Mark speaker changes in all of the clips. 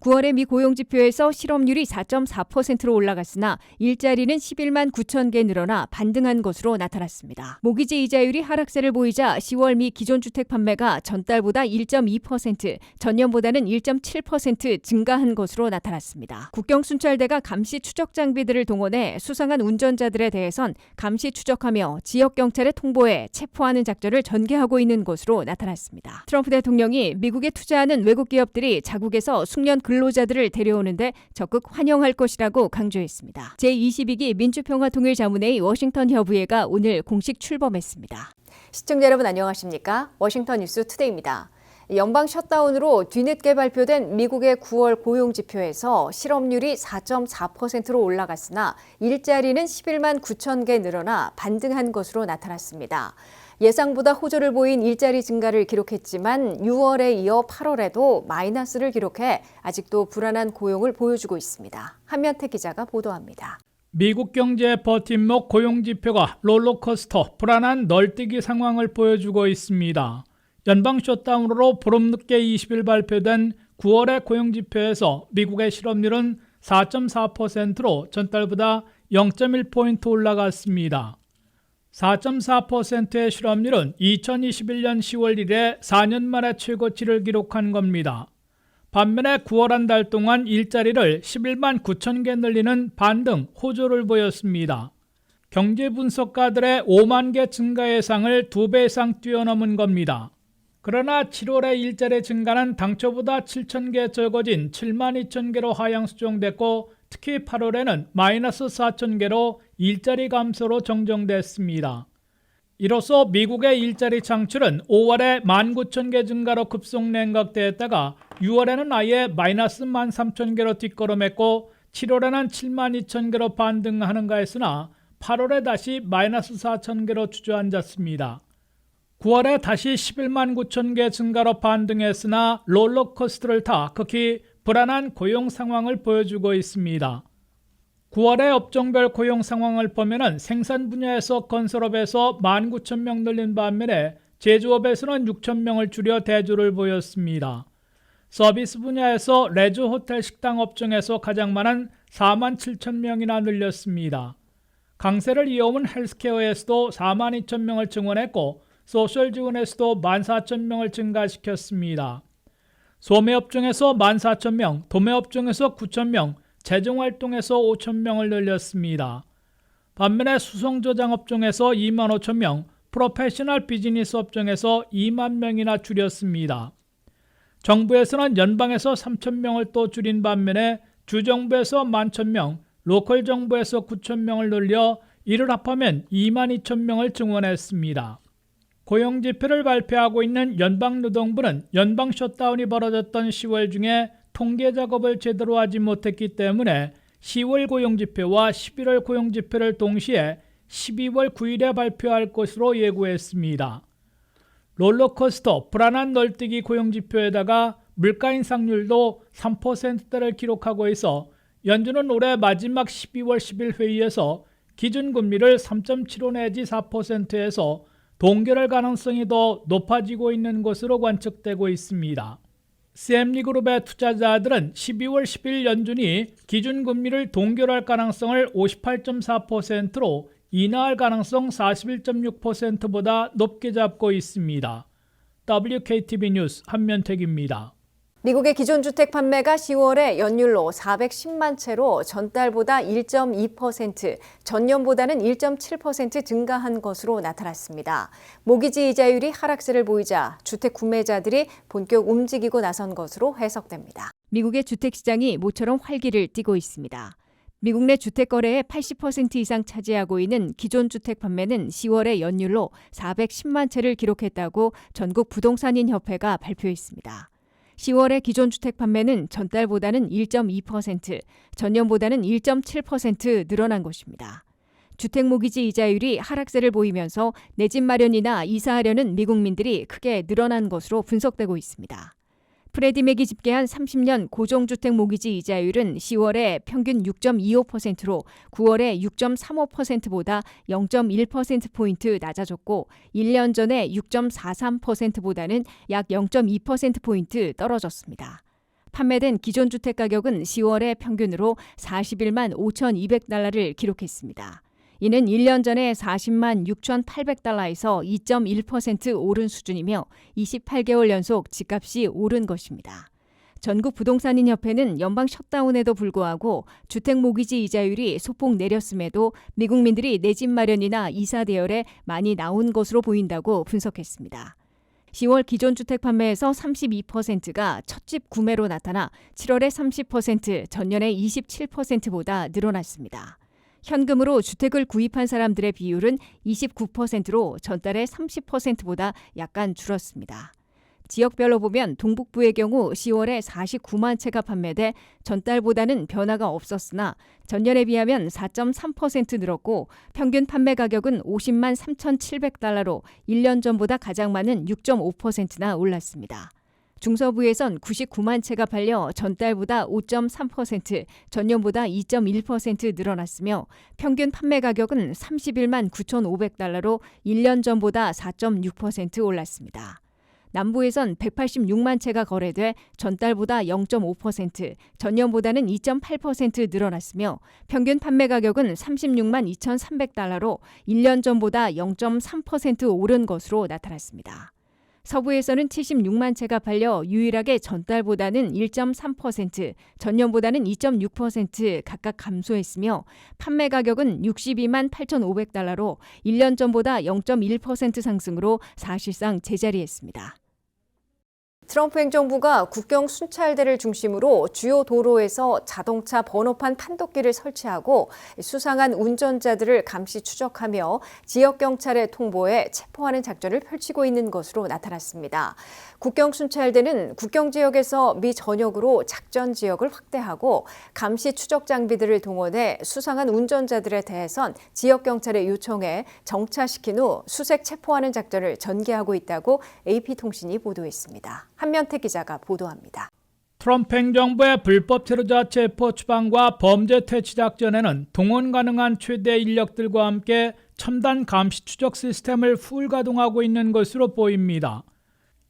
Speaker 1: 9월의 미 고용지표에서 실업률이 4.4%로 올라갔으나 일자리는 11만 9천 개 늘어나 반등한 것으로 나타났습니다. 모기지 이자율이 하락세를 보이자 10월 미 기존주택 판매가 전달보다 1.2%, 전년보다는 1.7% 증가한 것으로 나타났습니다. 국경순찰대가 감시 추적 장비들을 동원해 수상한 운전자들에 대해선 감시 추적하며 지역경찰에 통보해 체포하는 작전을 전개하고 있는 것으로 나타났습니다. 트럼프 대통령이 미국에 투자하는 외국 기업들이 자국에서 숙련 근로자들을 데려오는데 적극 환영할 것이라고 강조했습니다. 제22기 민주평화통일자문회의 워싱턴 협의회가 오늘 공식 출범했습니다. 시청자 여러분 안녕하십니까? 워싱턴 뉴스 투데이입니다. 연방 셧다운으로 뒤늦게 발표된 미국의 9월 고용지표에서 실업률이 4.4%로 올라갔으나 일자리는 11만 9천 개 늘어나 반등한 것으로 나타났습니다. 예상보다 호조를 보인 일자리 증가를 기록했지만 6월에 이어 8월에도 마이너스를 기록해 아직도 불안한 고용을 보여주고 있습니다. 한면태 기자가 보도합니다.
Speaker 2: 미국 경제의 버팀목 고용지표가 롤러코스터 불안한 널뛰기 상황을 보여주고 있습니다. 연방 셧다운으로 보름 늦게 20일 발표된 9월의 고용지표에서 미국의 실업률은 4.4%로 전달보다 0.1포인트 올라갔습니다. 4.4%의 실업률은 2021년 10월 이래 4년 만에 최고치를 기록한 겁니다. 반면에 9월 한 달 동안 일자리를 11만 9천 개 늘리는 반등 호조를 보였습니다. 경제 분석가들의 5만 개 증가 예상을 2배 이상 뛰어넘은 겁니다. 그러나 7월의 일자리 증가는 당초보다 7천 개 적어진 7만 2천 개로 하향 수정됐고 특히 8월에는 마이너스 4천 개로 일자리 감소로 정정됐습니다. 이로써 미국의 일자리 창출은 5월에 1만 9천 개 증가로 급속 냉각되었다가 6월에는 아예 마이너스 1만 3천 개로 뒷걸음했고 7월에는 7만 2천 개로 반등하는가 했으나 8월에 다시 마이너스 4천 개로 주저앉았습니다. 9월에 다시 11만 9천 개 증가로 반등했으나 롤러코스터를 타 극히 불안한 고용 상황을 보여주고 있습니다. 9월의 업종별 고용 상황을 보면 생산 분야에서 건설업에서 19,000명 늘린 반면에 제조업에서는 6,000명을 줄여 대조를 보였습니다. 서비스 분야에서 레저 호텔 식당 업종에서 가장 많은 47,000명이나 늘렸습니다. 강세를 이어온 헬스케어에서도 42,000명을 증원했고 소셜 지원에서도 14,000명을 증가시켰습니다. 소매업종에서 14,000명, 도매업종에서 9,000명, 재정활동에서 5,000명을 늘렸습니다. 반면에 수송조장업종에서 25,000명, 프로페셔널 비즈니스 업종에서 2만 명이나 줄였습니다. 정부에서는 연방에서 3,000명을 또 줄인 반면에 주정부에서 11,000명, 로컬 정부에서 9,000명을 늘려 이를 합하면 2만 2,000명을 증원했습니다. 고용지표를 발표하고 있는 연방노동부는 연방 셧다운이 벌어졌던 10월 중에 통계 작업을 제대로 하지 못했기 때문에 10월 고용지표와 11월 고용지표를 동시에 12월 9일에 발표할 것으로 예고했습니다. 롤러코스터 불안한 널뛰기 고용지표에다가 물가 인상률도 3%대를 기록하고 있어 연준은 올해 마지막 12월 10일 회의에서 기준금리를 3.75 내지 4%에서 동결할 가능성이 더 높아지고 있는 것으로 관측되고 있습니다. CME 그룹의 투자자들은 12월 10일 연준이 기준금리를 동결할 가능성을 58.4%로 인하할 가능성 41.6%보다 높게 잡고 있습니다. WKTV 뉴스 한면택입니다.
Speaker 1: 미국의 기존주택 판매가 10월에 연율로 410만 채로 전달보다 1.2%, 전년보다는 1.7% 증가한 것으로 나타났습니다. 모기지 이자율이 하락세를 보이자 주택 구매자들이 본격 움직이고 나선 것으로 해석됩니다. 미국의 주택시장이 모처럼 활기를 띠고 있습니다. 미국 내 주택 거래의 80% 이상 차지하고 있는 기존 주택 판매는 10월에 연율로 410만 채를 기록했다고 전국 부동산인 협회가 발표했습니다. 10월의 기존 주택 판매는 전달보다는 1.2%, 전년보다는 1.7% 늘어난 것입니다. 주택 모기지 이자율이 하락세를 보이면서 내 집 마련이나 이사하려는 미국민들이 크게 늘어난 것으로 분석되고 있습니다. 프레디맥이 집계한 30년 고정주택 모기지 이자율은 10월에 평균 6.25%로 9월에 6.35%보다 0.1%포인트 낮아졌고 1년 전에 6.43%보다는 약 0.2%포인트 떨어졌습니다. 판매된 기존 주택 가격은 10월에 평균으로 41만 5,200달러를 기록했습니다. 이는 1년 전에 40만 6,800달러에서 2.1% 오른 수준이며 28개월 연속 집값이 오른 것입니다. 전국 부동산인협회는 연방 셧다운에도 불구하고 주택 모기지 이자율이 소폭 내렸음에도 미국민들이 내 집 마련이나 이사 대열에 많이 나온 것으로 보인다고 분석했습니다. 10월 기존 주택 판매에서 32%가 첫집 구매로 나타나 7월에 30%, 전년의 27%보다 늘어났습니다. 현금으로 주택을 구입한 사람들의 비율은 29%로 전달의 30%보다 약간 줄었습니다. 지역별로 보면 동북부의 경우 10월에 49만 채가 판매돼 전달보다는 변화가 없었으나 전년에 비하면 4.3% 늘었고 평균 판매 가격은 50만 3,700달러로 1년 전보다 가장 많은 6.5%나 올랐습니다. 중서부에선 99만 채가 팔려 전달보다 5.3%, 전년보다 2.1% 늘어났으며 평균 판매 가격은 31만 9,500달러로 1년 전보다 4.6% 올랐습니다. 남부에선 186만 채가 거래돼 전달보다 0.5%, 전년보다는 2.8% 늘어났으며 평균 판매 가격은 36만 2,300달러로 1년 전보다 0.3% 오른 것으로 나타났습니다. 서부에서는 76만 채가 팔려 유일하게 전달보다는 1.3%, 전년보다는 2.6% 각각 감소했으며 판매 가격은 62만 8,500달러로 1년 전보다 0.1% 상승으로 사실상 제자리했습니다. 트럼프 행정부가 국경 순찰대를 중심으로 주요 도로에서 자동차 번호판 판독기를 설치하고 수상한 운전자들을 감시 추적하며 지역경찰에 통보해 체포하는 작전을 펼치고 있는 것으로 나타났습니다. 국경 순찰대는 국경 지역에서 미 전역으로 작전 지역을 확대하고 감시 추적 장비들을 동원해 수상한 운전자들에 대해선 지역경찰에 요청해 정차시킨 후 수색 체포하는 작전을 전개하고 있다고 AP통신이 보도했습니다. 한면태 기자가 보도합니다.
Speaker 2: 트럼프 행정부의 불법 체류자 체포 추방과 범죄 퇴치 작전에는 동원 가능한 최대 인력들과 함께 첨단 감시 추적 시스템을 풀 가동하고 있는 것으로 보입니다.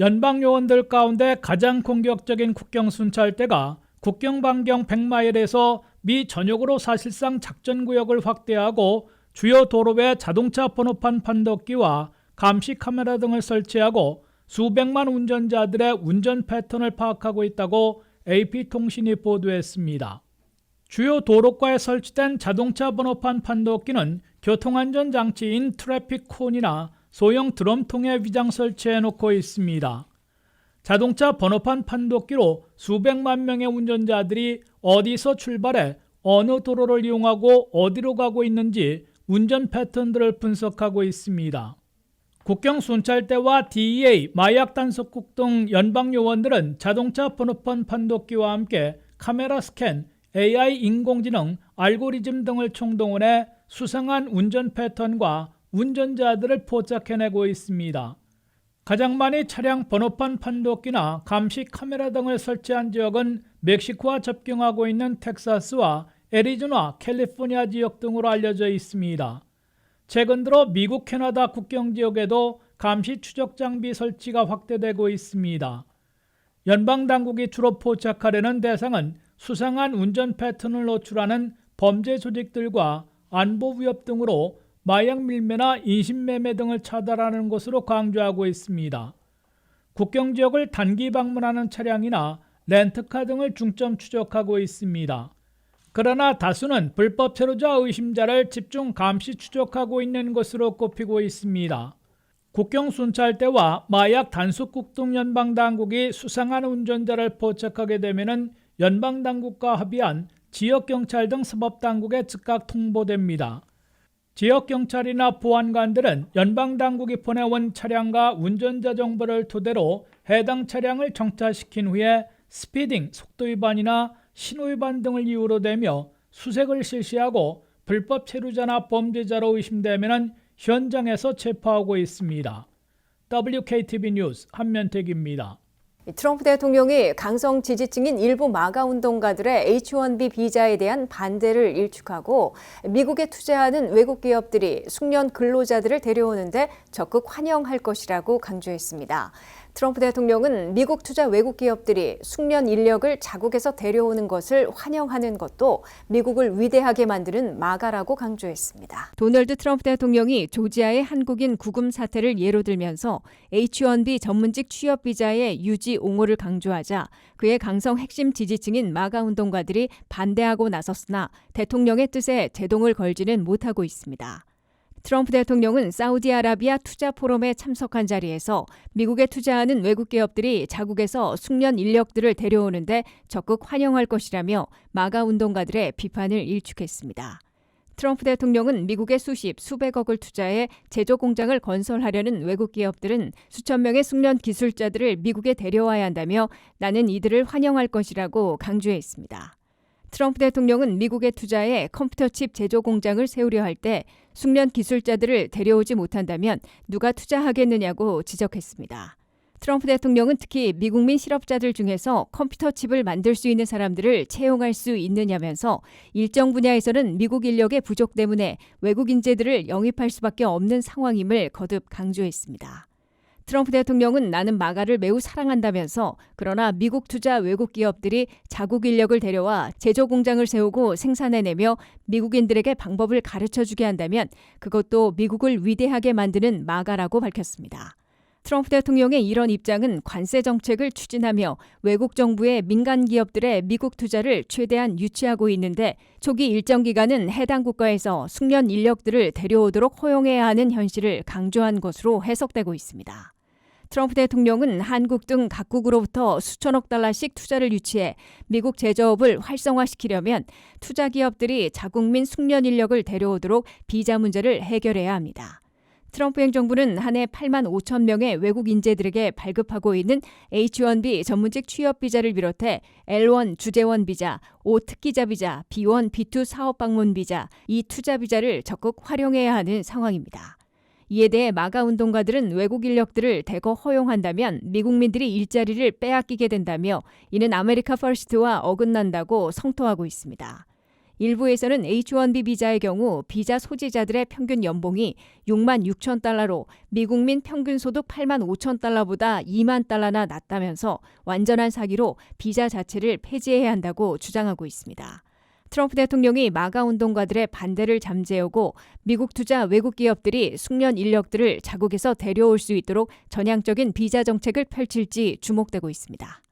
Speaker 2: 연방 요원들 가운데 가장 공격적인 국경 순찰대가 국경 반경 100마일에서 미 전역으로 사실상 작전 구역을 확대하고 주요 도로에 자동차 번호판 판독기와 감시 카메라 등을 설치하고 수백만 운전자들의 운전 패턴을 파악하고 있다고 AP통신이 보도했습니다. 주요 도로가에 설치된 자동차 번호판 판독기는 교통안전장치인 트래픽 콘이나 소형 드럼통에 위장 설치해 놓고 있습니다. 자동차 번호판 판독기로 수백만 명의 운전자들이 어디서 출발해 어느 도로를 이용하고 어디로 가고 있는지 운전 패턴들을 분석하고 있습니다. 국경 순찰대와 DEA, 마약 단속국 등 연방 요원들은 자동차 번호판 판독기와 함께 카메라 스캔, AI 인공지능, 알고리즘 등을 총동원해 수상한 운전 패턴과 운전자들을 포착해내고 있습니다. 가장 많이 차량 번호판 판독기나 감시 카메라 등을 설치한 지역은 멕시코와 접경하고 있는 텍사스와 애리조나, 캘리포니아 지역 등으로 알려져 있습니다. 최근 들어 미국 캐나다 국경 지역에도 감시 추적 장비 설치가 확대되고 있습니다. 연방 당국이 주로 포착하려는 대상은 수상한 운전 패턴을 노출하는 범죄 조직들과 안보 위협 등으로 마약 밀매나 인신매매 등을 차단하는 것으로 강조하고 있습니다. 국경 지역을 단기 방문하는 차량이나 렌트카 등을 중점 추적하고 있습니다. 그러나 다수는 불법 체류자 의심자를 집중 감시 추적하고 있는 것으로 꼽히고 있습니다. 국경 순찰대와 마약 단속국 등 연방 당국이 수상한 운전자를 포착하게 되면 연방 당국과 합의한 지역 경찰 등 사법 당국에 즉각 통보됩니다. 지역 경찰이나 보안관들은 연방 당국이 보내온 차량과 운전자 정보를 토대로 해당 차량을 정차시킨 후에 스피딩, 속도 위반이나 신호 위반 등을 이유로 대며 수색을 실시하고 불법 체류자나 범죄자로 의심되면 현장에서 체포하고 있습니다. WKTV 뉴스 한면택입니다.
Speaker 1: 트럼프 대통령이 강성 지지층인 일부 마가 운동가들의 H-1B 비자에 대한 반대를 일축하고 미국에 투자하는 외국 기업들이 숙련 근로자들을 데려오는데 적극 환영할 것이라고 강조했습니다. 트럼프 대통령은 미국 투자 외국 기업들이 숙련 인력을 자국에서 데려오는 것을 환영하는 것도 미국을 위대하게 만드는 마가라고 강조했습니다. 도널드 트럼프 대통령이 조지아의 한국인 구금 사태를 예로 들면서 H-1B 전문직 취업 비자의 유지 옹호를 강조하자 그의 강성 핵심 지지층인 마가 운동가들이 반대하고 나섰으나 대통령의 뜻에 제동을 걸지는 못하고 있습니다. 트럼프 대통령은 사우디아라비아 투자 포럼에 참석한 자리에서 미국에 투자하는 외국 기업들이 자국에서 숙련 인력들을 데려오는데 적극 환영할 것이라며 마가 운동가들의 비판을 일축했습니다. 트럼프 대통령은 미국에 수백억을 투자해 제조 공장을 건설하려는 외국 기업들은 수천 명의 숙련 기술자들을 미국에 데려와야 한다며 나는 이들을 환영할 것이라고 강조했습니다. 트럼프 대통령은 미국에 투자해 컴퓨터 칩 제조 공장을 세우려 할 때 숙련 기술자들을 데려오지 못한다면 누가 투자하겠느냐고 지적했습니다. 트럼프 대통령은 특히 미국민 실업자들 중에서 컴퓨터 칩을 만들 수 있는 사람들을 채용할 수 있느냐면서 일정 분야에서는 미국 인력의 부족 때문에 외국 인재들을 영입할 수밖에 없는 상황임을 거듭 강조했습니다. 트럼프 대통령은 나는 마가를 매우 사랑한다면서 그러나 미국 투자 외국 기업들이 자국 인력을 데려와 제조 공장을 세우고 생산해내며 미국인들에게 방법을 가르쳐주게 한다면 그것도 미국을 위대하게 만드는 마가라고 밝혔습니다. 트럼프 대통령의 이런 입장은 관세 정책을 추진하며 외국 정부의 민간 기업들의 미국 투자를 최대한 유치하고 있는데 초기 일정 기간은 해당 국가에서 숙련 인력들을 데려오도록 허용해야 하는 현실을 강조한 것으로 해석되고 있습니다. 트럼프 대통령은 한국 등 각국으로부터 수천억 달러씩 투자를 유치해 미국 제조업을 활성화시키려면 투자 기업들이 자국민 숙련 인력을 데려오도록 비자 문제를 해결해야 합니다. 트럼프 행정부는 한 해 8만 5천 명의 외국 인재들에게 발급하고 있는 H-1B 전문직 취업 비자를 비롯해 L-1 주재원 비자, O 특기자 비자, B-1 B2 사업 방문 비자, 이 투자 비자를 적극 활용해야 하는 상황입니다. 이에 대해 마가 운동가들은 외국 인력들을 대거 허용한다면 미국민들이 일자리를 빼앗기게 된다며 이는 아메리카 퍼스트와 어긋난다고 성토하고 있습니다. 일부에서는 H-1B 비자의 경우 비자 소지자들의 평균 연봉이 6만 6천 달러로 미국민 평균 소득 8만 5천 달러보다 2만 달러나 낮다면서 완전한 사기로 비자 자체를 폐지해야 한다고 주장하고 있습니다. 트럼프 대통령이 마가 운동가들의 반대를 잠재우고 미국 투자 외국 기업들이 숙련 인력들을 자국에서 데려올 수 있도록 전향적인 비자 정책을 펼칠지 주목되고 있습니다.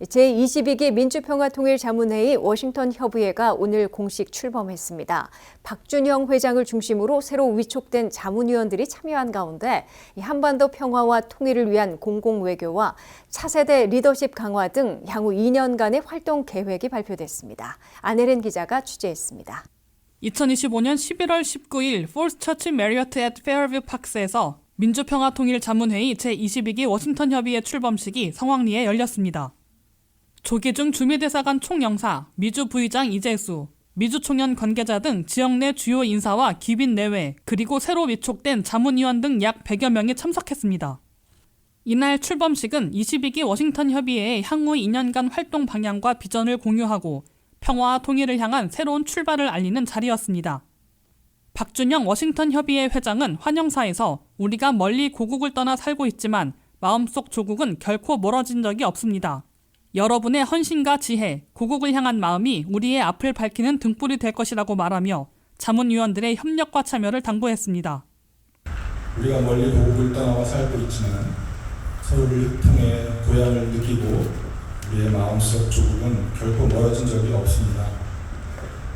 Speaker 1: 제22기 민주평화통일자문회의 워싱턴 협의회가 오늘 공식 출범했습니다. 박준영 회장을 중심으로 새로 위촉된 자문위원들이 참여한 가운데 한반도 평화와 통일을 위한 공공외교와 차세대 리더십 강화 등 향후 2년간의 활동 계획이 발표됐습니다. 안혜린 기자가 취재했습니다.
Speaker 3: 2025년 11월 19일 폴스처치 메리어트 앳 페어뷰 파크스에서 민주평화통일자문회의 제22기 워싱턴 협의회 출범식이 성황리에 열렸습니다. 조기중 주미대사관 총영사, 미주 부의장 이재수, 미주총연 관계자 등 지역 내 주요 인사와 귀빈 내외, 그리고 새로 위촉된 자문위원 등 약 100여 명이 참석했습니다. 이날 출범식은 22기 워싱턴 협의회의 향후 2년간 활동 방향과 비전을 공유하고 평화와 통일을 향한 새로운 출발을 알리는 자리였습니다. 박준영 워싱턴 협의회 회장은 환영사에서 우리가 멀리 고국을 떠나 살고 있지만 마음속 조국은 결코 멀어진 적이 없습니다. 여러분의 헌신과 지혜, 고국을 향한 마음이 우리의 앞을 밝히는 등불이 될 것이라고 말하며 자문위원들의 협력과 참여를 당부했습니다.
Speaker 4: 우리가 멀리 고국을 떠나와 살고 있지만 서로를 통해 고향을 느끼고 우리의 마음속 조국은 결코 멀어진 적이 없습니다.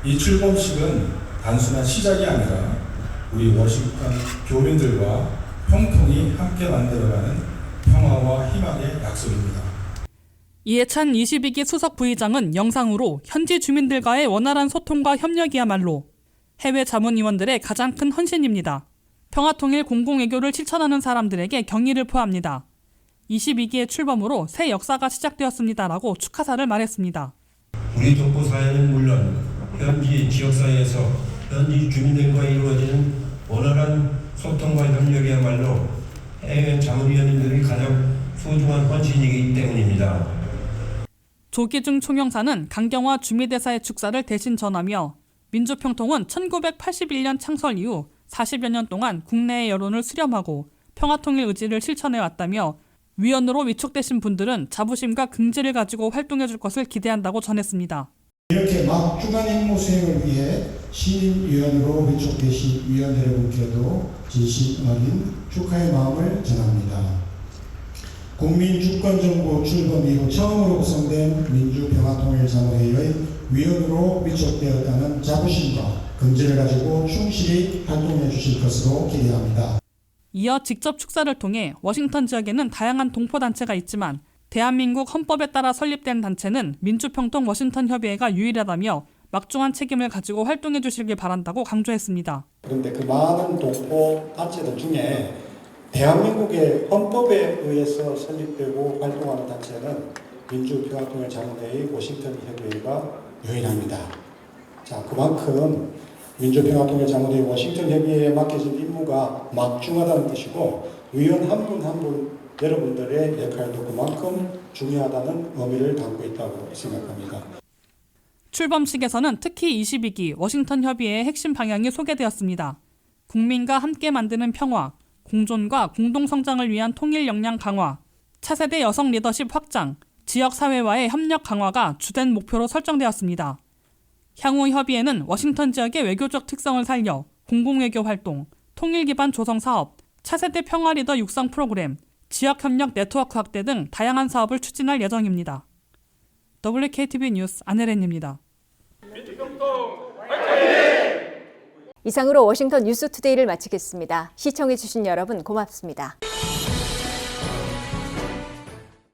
Speaker 4: 이 출범식은 단순한 시작이 아니라 우리 워싱턴 교민들과 형통이 함께 만들어가는 평화와 희망의 약속입니다.
Speaker 3: 이해찬 22기 수석 부의장은 영상으로 현지 주민들과의 원활한 소통과 협력이야말로 해외 자문위원들의 가장 큰 헌신입니다. 평화통일 공공외교를 실천하는 사람들에게 경의를 표합니다. 22기의 출범으로 새 역사가 시작되었습니다라고 축하사를 말했습니다.
Speaker 5: 우리 동포 사회는 물론 현지 지역사회에서 현지 주민들과 이루어지는 원활한 소통과 협력이야말로 해외 자문위원님들이 가장 소중한 헌신이기 때문입니다.
Speaker 3: 조기중 총영사는 강경화 주미대사의 축사를 대신 전하며 민주평통은 1981년 창설 이후 40여 년 동안 국내의 여론을 수렴하고 평화통일 의지를 실천해왔다며 위원으로 위촉되신 분들은 자부심과 긍지를 가지고 활동해줄 것을 기대한다고 전했습니다.
Speaker 6: 이렇게 막중한 임무 수행을 위해 신임위원으로 위촉되신 위원 여러분께도 진심 어린 축하의 마음을 전합니다. 국민주권정부 출범 이후 처음으로 구성된 민주평화통일자문회의의 위원으로 위촉되었다는 자부심과 긍지를 가지고 충실히 활동해 주실 것으로 기대합니다.
Speaker 3: 이어 직접 축사를 통해 워싱턴 지역에는 다양한 동포단체가 있지만 대한민국 헌법에 따라 설립된 단체는 민주평통 워싱턴 협의회가 유일하다며 막중한 책임을 가지고 활동해 주시길 바란다고 강조했습니다.
Speaker 6: 그런데 그 많은 동포 단체들 중에 대한민국의 헌법에 의해서 설립되고 활동하는 단체는 민주평화통일자문회의 워싱턴 협의회가 유일합니다. 자, 그만큼 민주평화통일자문회의 워싱턴 협의회에 맡겨진 임무가 막중하다는 뜻이고 위원 한 분 한 분 여러분들의 역할도 그만큼 중요하다는 의미를 담고 있다고 생각합니다.
Speaker 3: 출범식에서는 특히 22기 워싱턴 협의회의 핵심 방향이 소개되었습니다. 국민과 함께 만드는 평화, 공존과 공동성장을 위한 통일 역량 강화, 차세대 여성 리더십 확장, 지역사회와의 협력 강화가 주된 목표로 설정되었습니다. 향후 협의회는 워싱턴 지역의 외교적 특성을 살려 공공외교 활동, 통일 기반 조성 사업, 차세대 평화 리더 육성 프로그램, 지역협력 네트워크 확대 등 다양한 사업을 추진할 예정입니다. WKTV 뉴스 안혜린입니다.
Speaker 1: 이상으로 워싱턴 뉴스투데이를 마치겠습니다. 시청해주신 여러분 고맙습니다.